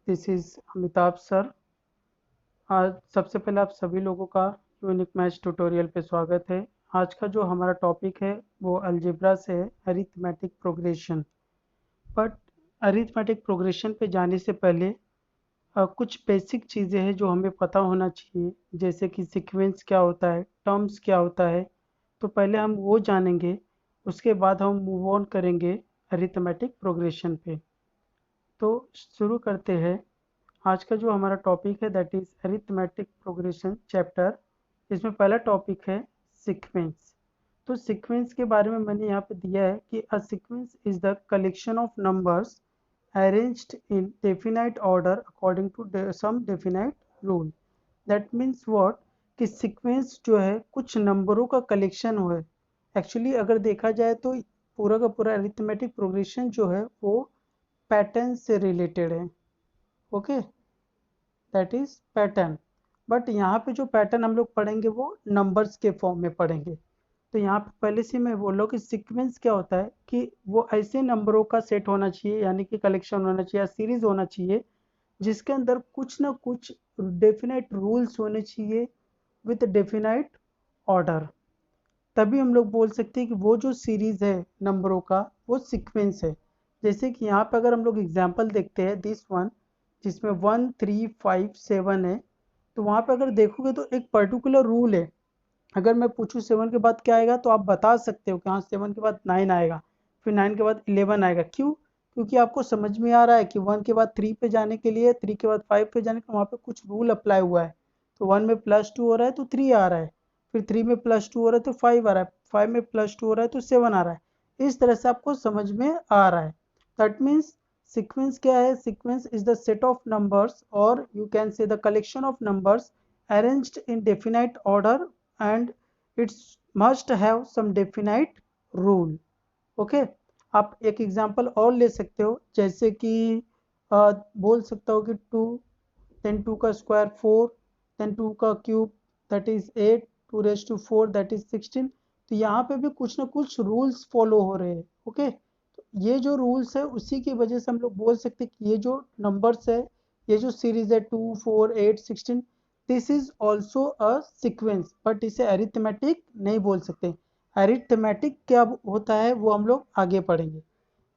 This is Amitabh sir. आज सबसे पहले आप सभी लोगों का यूनिक मैथ्स ट्यूटोरियल पे स्वागत है। आज का जो हमारा टॉपिक है वो अलजेब्रा से है, arithmetic progression. But arithmetic progression पे जाने से पहले कुछ बेसिक चीज़ें हैं जो हमें पता होना चाहिए, जैसे कि सीक्वेंस क्या होता है, टर्म्स क्या होता है। तो पहले हम वो जानेंगे, उसके बाद हम मूव ऑन करेंगे अरिथमेटिक प्रोग्रेशन पे। तो शुरू करते हैं। आज का जो हमारा टॉपिक है that is arithmetic progression chapter. इसमें पहला टॉपिक है सीक्वेंस। तो सीक्वेंस के बारे में मैंने यहाँ पे दिया है कि a sequence is the collection of numbers arranged in definite order according to some definite rule. That means what, कि सीक्वेंस जो है कुछ नंबरों का कलेक्शन हो है। एक्चुअली अगर देखा जाए तो पूरा का पूरा अरिथमेटिक प्रोग्रेशन जो है वो पैटर्न से रिलेटेड है। Okay, that is pattern. But यहाँ पे जो पैटर्न हम लोग पढ़ेंगे वो नंबर्स के फॉर्म में पढ़ेंगे। तो यहाँ पे पहले से मैं बोल रहा हूँ कि सीक्वेंस क्या होता है कि वो ऐसे नंबरों का सेट होना चाहिए, यानी कि कलेक्शन होना चाहिए, सीरीज होना चाहिए, जिसके अंदर कुछ ना कुछ डेफिनेट रूल्स होने चाहिए विथ डेफिनाइट ऑर्डर। तभी हम लोग बोल सकते हैं कि वो जो सीरीज है नंबरों का वो सीक्वेंस है। जैसे कि यहाँ पे अगर हम लोग एग्जांपल देखते हैं दिस वन, जिसमें 1 3 5 7 है। तो वहाँ पे अगर देखोगे तो एक पर्टिकुलर रूल है। अगर मैं पूछूं 7 के बाद क्या आएगा तो आप बता सकते हो कि हाँ 7 के बाद 9 आएगा, फिर 9 के बाद 11 आएगा। क्यों? क्योंकि आपको समझ में आ रहा है कि 1 के बाद 3 पे जाने के लिए, 3 के बाद 5 पे जाने के लिए वहाँ पे कुछ रूल अप्लाई हुआ है। तो 1 में +2 हो रहा है तो 3 आ रहा है, फिर 3 में +2 हो रहा है तो 5 आ रहा है, 5 में +2 हो रहा है तो 7 आ रहा है। इस तरह से आपको समझ में आ रहा है। दैट मीन्स सीक्वेंस क्या है? Sequence is the set of numbers, और you can say the collection of numbers arranged in definite order, and it must have some definite rule. Okay, आप एक एग्जांपल और ले सकते हो, जैसे कि बोल सकता हो कि 2, देन 2 का स्क्वायर 4, देन 2 का cube that is 8, 2 raised to 4 that is 16। तो यहाँ पे भी कुछ ना कुछ रूल्स फॉलो हो रहे हैं। ओके, तो ये जो रूल्स है उसी की वजह से हम लोग बोल सकते हैं कि ये जो नंबर्स है, ये जो सीरीज है 2 4 8 16, this is also a sequence, but इसे अरिथमेटिक नहीं बोल सकते। अरिथमेटिक क्या होता है वो हम लोग आगे पढ़ेंगे।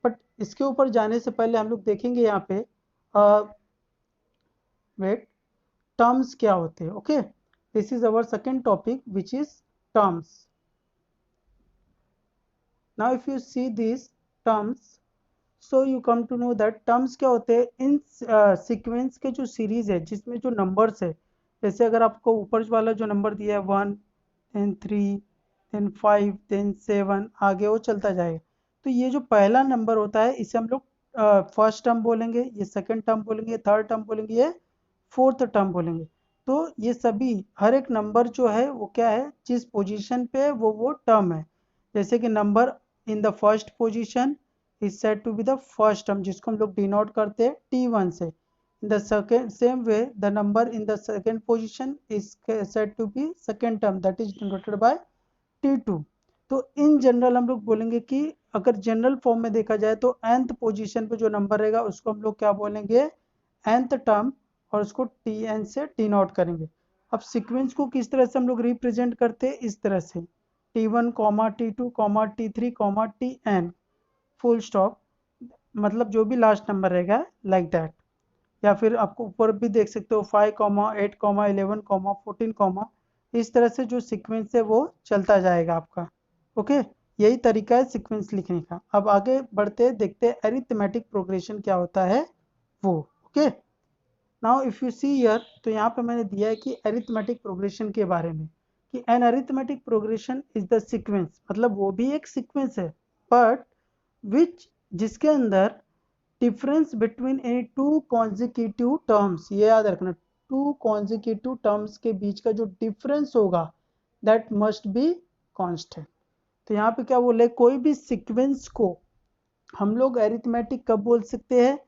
बट इसके ऊपर जाने से पहले हम लोग देखेंगे यहाँ पे वेट, टर्म्स क्या होते हैं। Okay, this is our second topic which is terms. Now if you see this terms, so you come to know that terms क्या होते हैं। इन सीक्वेंस के जो सीरीज है जिसमें जो नंबर्स है, जैसे अगर आपको ऊपर वाला जो नंबर दिया है 1, देन 3, देन 5, देन 7, आगे वो चलता जाएगा। तो ये जो पहला नंबर होता है इसे हम लोग फर्स्ट टर्म बोलेंगे, ये सेकंड टर्म बोलेंगे, थर्ड टर्म बोलेंगे, ये फोर्थ टर्म बोलेंगे। तो ये सभी हर एक नंबर जो है वो क्या है, जिस पोजीशन पे है वो टर्म है। जैसे कि number in the first position is said to be the first term, जिसको हम लोग डिनोट करते हैं T1 से। In the second same way, the number in the second position is said to be second term, that is denoted by T2। तो in general हम लोग बोलेंगे कि अगर जनरल फॉर्म में देखा जाए तो nth पोजीशन पे जो नंबर रहेगा उसको हम लोग क्या बोलेंगे, nth टर्म, और उसको Tn से डिनोट करेंगे। अब सीक्वेंस को किस तरह से हम लोग रिप्रेजेंट करते हैं, इस तरह से T1 T2 T3 Tn, full stop, मतलब जो भी लास्ट नंबर रहेगा लाइक दैट। या फिर आपको ऊपर भी देख सकते हो 5 8 11 14, इस तरह से जो सीक्वेंस है वो चलता जाएगा आपका। ओके, यही तरीका है सीक्वेंस लिखने का। अब आगे बढ़ते हैं, देखते हैं अरिथमेटिक प्रोग्रेशन क्या होता है वो। Okay, now if you see here, तो यहाँ पे मैंने दिया है कि अरिथमेटिक प्रोग्रेशन के बारे में, कि an arithmetic progression is the sequence, मतलब वो भी एक सीक्वेंस है, बट विच, जिसके अंदर difference between any two consecutive terms, ये याद रखना, टू कॉन्जिक्यूटिव टर्म्स के बीच का जो डिफरेंस होगा दैट मस्ट बी कांस्टेंट। तो यहाँ पे क्या बोले, कोई भी सीक्वेंस को हम लोग अरिथमेटिक कब बोल सकते हैं,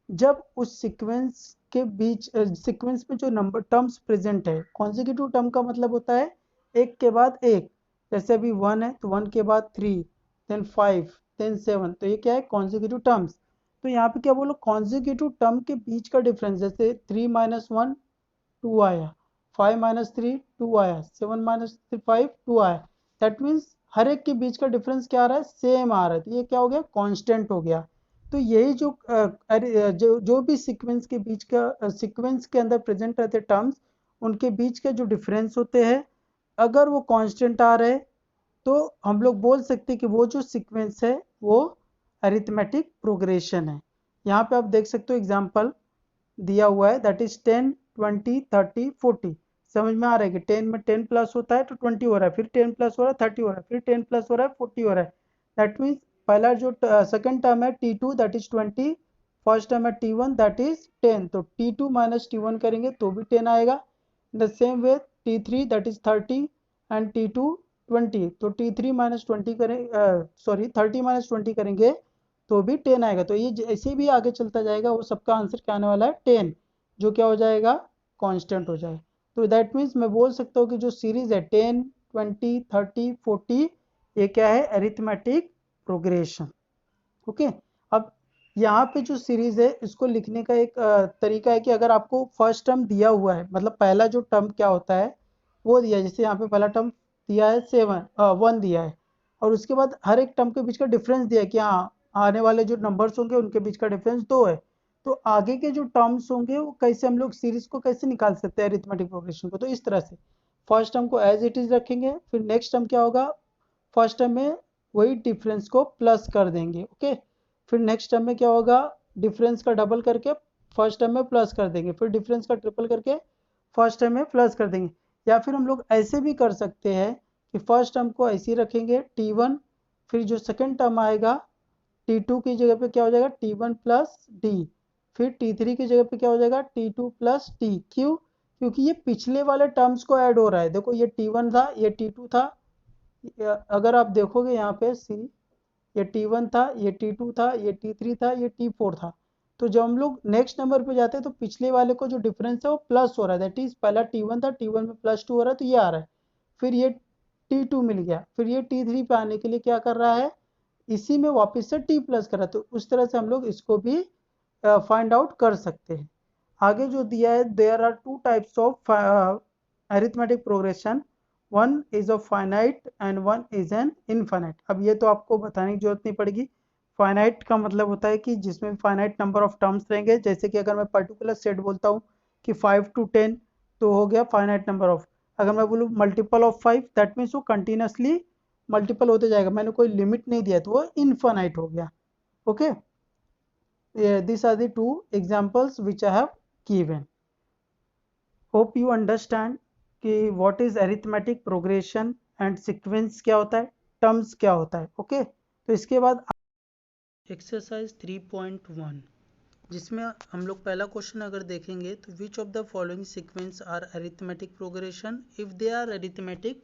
जब उस सीक्वेंस के बीच सीक्वेंस में जो नंबर टर्म्स प्रेजेंट है। कॉन्जिक्यूटिव टर्म का मतलब होता है एक के बाद एक, जैसे अभी 1 है तो 1 के बाद 3, देन 5, देन 7, तो ये क्या है, कॉन्जिक्यूटिव टर्म्स। तो यहाँ पे क्या बोलो, कॉन्जिक्यूटिव टर्म के बीच का डिफरेंस, जैसे 3 - 1 2 आया, 5 - 3 2 आया, 7 - 5 2 आया, दैट मीन्स हर एक के बीच का डिफरेंस क्या आ रहा है, सेम आ रहा है, तो ये क्या हो गया, कांस्टेंट हो गया। तो यही जो भी सीक्वेंस के बीच का सीक्वेंस के अंदर प्रेजेंट रहते टर्म्स, उनके बीच के जो डिफरेंस होते हैं, अगर वो कांस्टेंट आ रहे तो हम लोग बोल सकते हैं कि वो जो सीक्वेंस है वो अरिथमेटिक प्रोग्रेशन है। यहाँ पे आप देख सकते हो एग्जांपल दिया हुआ है, दैट इज 10 20 30 40। समझ में आ रहा है कि 10 में 10 प्लस होता है तो 20 हो रहा है, फिर 10 प्लस हो रहा है 30 हो रहा है, फिर 10 प्लस हो रहा है 40 हो रहा है। दैट मीन्स पहला जो सेकंड टर्म है T2 that is 20, first term है T1 दैट इज 10, तो T2 माइनस T1 करेंगे तो भी 10 आएगा। The same way T3 that is 30 and T2 20, तो T3 माइनस 20 करें, सॉरी 30 माइनस 20 करेंगे तो भी 10 आएगा। तो ये ऐसे भी आगे चलता जाएगा, वो सबका आंसर क्या आने वाला है 10, जो क्या हो जाएगा, कांस्टेंट हो जाएगा। तो दैट मीन्स मैं बोल सकता हूँ कि जो सीरीज है 10 20 30 40, ये क्या है, अरिथमेटिक प्रोग्रेशन। ओके। अब यहाँ पे जो सीरीज है इसको लिखने का एक तरीका है कि अगर आपको फर्स्ट टर्म दिया हुआ है, मतलब पहला जो टर्म क्या होता है वो दिया है, जैसे यहाँ पे पहला टर्म दिया है 1 दिया है, और उसके बाद हर एक टर्म के बीच का डिफरेंस दिया है कि हाँ आने वाले जो नंबर्स होंगे उनके बीच का डिफरेंस 2 है। तो आगे के जो टर्म्स होंगे वो कैसे हम लोग सीरीज को कैसे निकाल सकते हैं अरिथमेटिक प्रोग्रेशन को, तो इस तरह से फर्स्ट टर्म को एज इट इज रखेंगे, फिर नेक्स्ट टर्म क्या होगा, फर्स्ट टर्म में वही डिफरेंस को प्लस कर देंगे। ओके। फिर नेक्स्ट टर्म में क्या होगा, डिफरेंस का डबल करके फर्स्ट टर्म में प्लस कर देंगे, फिर डिफरेंस का ट्रिपल करके फर्स्ट टर्म में प्लस कर देंगे। या फिर हम लोग ऐसे भी कर सकते हैं कि फर्स्ट टर्म को ऐसे ही रखेंगे T1, फिर जो सेकंड टर्म आएगा T2 की जगह पे क्या हो जाएगा T1 प्लस डी, फिर T3 की जगह पे क्या हो जाएगा T2 प्लस टी। क्यों, क्योंकि ये पिछले वाले टर्म्स को ऐड हो रहा है। देखो ये T1 था, ये T2 था, अगर आप देखोगे यहाँ पे सी, ये T1 था, ये T2 था, ये T3 था, ये T4 था। तो जब हम लोग नेक्स्ट नंबर पे जाते हैं तो पिछले वाले को जो डिफरेंस है वो प्लस हो रहा है, दैट इज पहला T1 था, T1 में +2 हो रहा है तो ये आ रहा है, फिर ये T2 मिल गया, फिर ये T3 पे आने के लिए क्या कर रहा है, इसी में वापस से T प्लस कर रहा है। तो उस तरह से हम लोग इसको भी फाइंड आउट कर सकते हैं। आगे जो दिया है, there are two types of arithmetic progression, one is a finite and one is an infinite. अब ये तो आपको बताने की जरूरत नहीं पड़ेगी। फाइनाइट का मतलब होता है कि जिसमें फाइनाइट नंबर ऑफ टर्म्स रहेंगे, जैसे कि अगर मैं पर्टिकुलर सेट बोलता हूँ कि 5 to 10 तो हो गया फाइनाइट नंबर ऑफ। अगर मैं बोलूँ मल्टीपल ऑफ 5 दैट मीन्स वो कंटिन्यूसली मल्टीपल होते जाएगा, मैंने कोई लिमिट नहीं दिया तो वो इनफाइनाइट हो गया। Okay. These are the two examples which I have given. Hope you understand कि what is arithmetic progression and sequence क्या होता है, terms क्या होता है। ओके। तो इसके बाद एक्सरसाइज 3.1, जिसमें हम लोग पहला क्वेश्चन अगर देखेंगे तो which of the following sequence are arithmetic progression, if they are arithmetic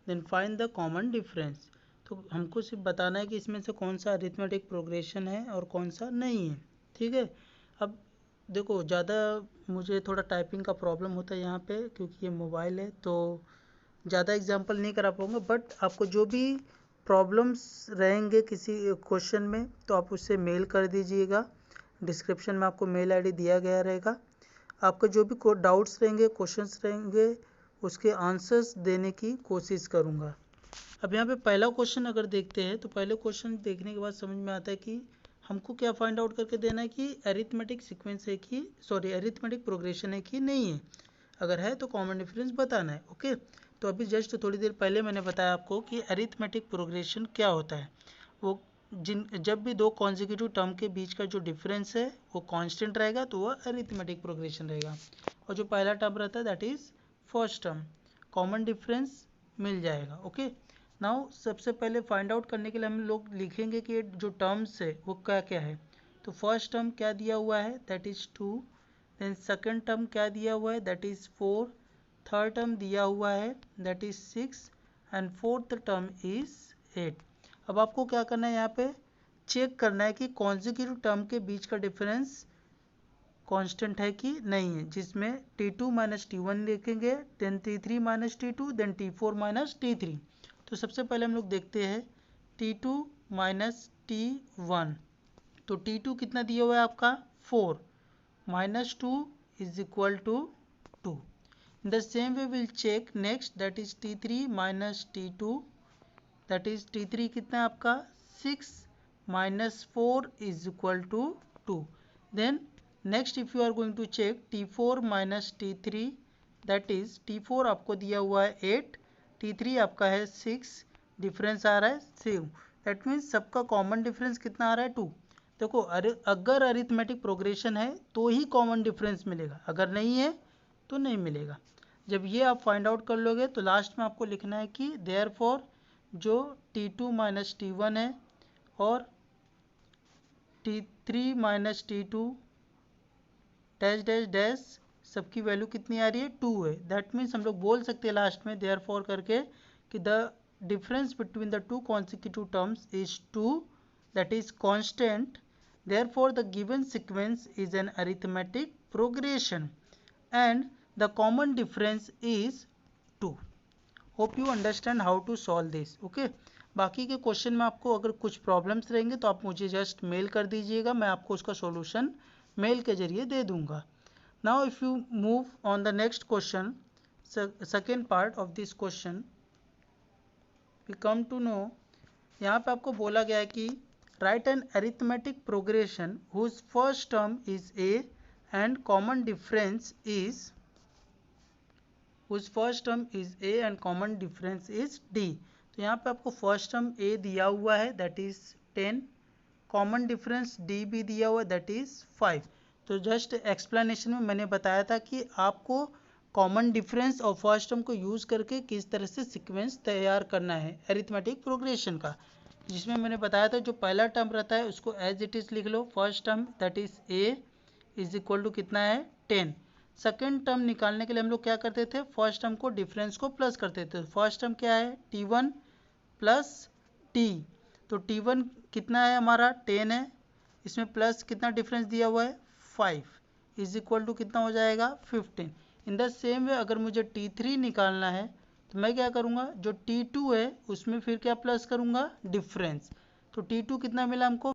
then find the common difference. तो हमको सिर्फ बताना है कि इसमें से कौन सा अरिथमेटिक प्रोग्रेशन है और कौन सा नहीं है। ठीक है। अब देखो ज़्यादा मुझे थोड़ा टाइपिंग का प्रॉब्लम होता है यहाँ पे, क्योंकि ये मोबाइल है तो ज़्यादा एग्जांपल नहीं करा पाऊँगा, बट आपको जो भी प्रॉब्लम्स रहेंगे किसी क्वेश्चन में तो आप उससे मेल कर दीजिएगा। डिस्क्रिप्शन में आपको मेल आईडी दिया गया रहेगा। आपके जो भी डाउट्स रहेंगे, क्वेश्चंस रहेंगे, उसके आंसर्स देने की कोशिश करूँगा। अब यहाँ पे पहला क्वेश्चन अगर देखते हैं तो पहले क्वेश्चन देखने के बाद समझ में आता है कि हमको क्या फाइंड आउट करके देना है कि अरिथमेटिक सीक्वेंस है कि सॉरी अरिथमेटिक प्रोग्रेशन है कि नहीं है। अगर है तो कॉमन डिफरेंस बताना है। ओके। तो अभी जस्ट थोड़ी देर पहले मैंने बताया आपको कि अरिथमेटिक प्रोग्रेशन क्या होता है। वो जब भी दो कॉन्जिक्यूटिव टर्म के बीच का जो डिफरेंस है वो कांस्टेंट रहेगा तो वह अरिथमेटिक प्रोग्रेशन रहेगा, और जो पहला टर्म रहता है that is first term, common difference मिल जाएगा। ओके। नाउ सबसे पहले फाइंड आउट करने के लिए हम लोग लिखेंगे कि जो टर्म्स है वो क्या क्या है। तो फर्स्ट टर्म क्या दिया हुआ है, that is 2, then second term क्या दिया हुआ है, दैट इज 4, थर्ड टर्म दिया हुआ है that is 6 and fourth term is 8। अब आपको क्या करना है, यहाँ पे चेक करना है कि कॉन्जिक्यूटिव टर्म के बीच का डिफरेंस कांस्टेंट है कि नहीं है, जिसमें T2 माइनस T1 लिखेंगे, then T3 minus T2, then T4 minus T3। तो सबसे पहले हम लोग देखते हैं T2 माइनस T1। तो T2 कितना दिया हुआ है आपका 4, -2 is equal to 2. In the same way we'll check next, that is T3 minus T2, that is T3 कितना है आपका 6 minus 4 is equal to 2. Then next if you are going to check T4 minus T3, that is T4 आपको दिया हुआ है 8, T3 आपका है 6, difference आ रहा है 7. दैट मीन्स सबका कॉमन डिफरेंस कितना आ रहा है 2. देखो अगर अरिथमेटिक प्रोग्रेशन है तो ही कॉमन डिफरेंस मिलेगा, अगर नहीं है तो नहीं मिलेगा. जब ये आप फाइंड आउट कर लोगे तो लास्ट में आपको लिखना है कि देयरफॉर जो T2 माइनस T1 है और T3 minus T2 dash dash dash सबकी वैल्यू कितनी आ रही है 2 है. दैट मीन्स हम लोग बोल सकते हैं लास्ट में देयरफॉर करके कि the difference between the two consecutive terms is 2, that is constant. Therefore the given sequence is an arithmetic progression and the common difference is 2. Hope you understand how to solve this. Okay, बाकी के question में आपको अगर कुछ problems रहेंगे तो आप मुझे जस्ट मेल कर दीजिएगा, मैं आपको उसका सॉल्यूशन मेल के जरिए दे दूंगा. Now if you move on the next question, second part of this question, we come to know, यहाँ पे आपको बोला गया है कि write an arithmetic progression whose first term is a and common difference is, whose first term is a and common difference is d. तो यहाँ पे आपको फर्स्ट टर्म a दिया हुआ है that is 10, common difference d भी दिया हुआ है दैट इज 5. तो जस्ट एक्सप्लेनेशन में मैंने बताया था कि आपको कॉमन डिफरेंस और फर्स्ट टर्म को यूज़ करके किस तरह से सीक्वेंस तैयार करना है अरिथमेटिक प्रोग्रेशन का, जिसमें मैंने बताया था जो पहला टर्म रहता है उसको एज इट इज़ लिख लो, first term that is a is equal to कितना है 10. सेकेंड टर्म निकालने के लिए हम लोग क्या करते थे, फर्स्ट टर्म को डिफरेंस को प्लस करते थे. फर्स्ट टर्म क्या है T1 प्लस T, तो T1 कितना है हमारा 10 है, इसमें प्लस कितना डिफरेंस दिया हुआ है 5 इज इक्वल टू कितना हो जाएगा 15. इन द सेम वे अगर मुझे T3 निकालना है तो मैं क्या करूँगा, जो T2 है उसमें फिर क्या प्लस करूँगा डिफरेंस, तो T2 कितना मिला हमको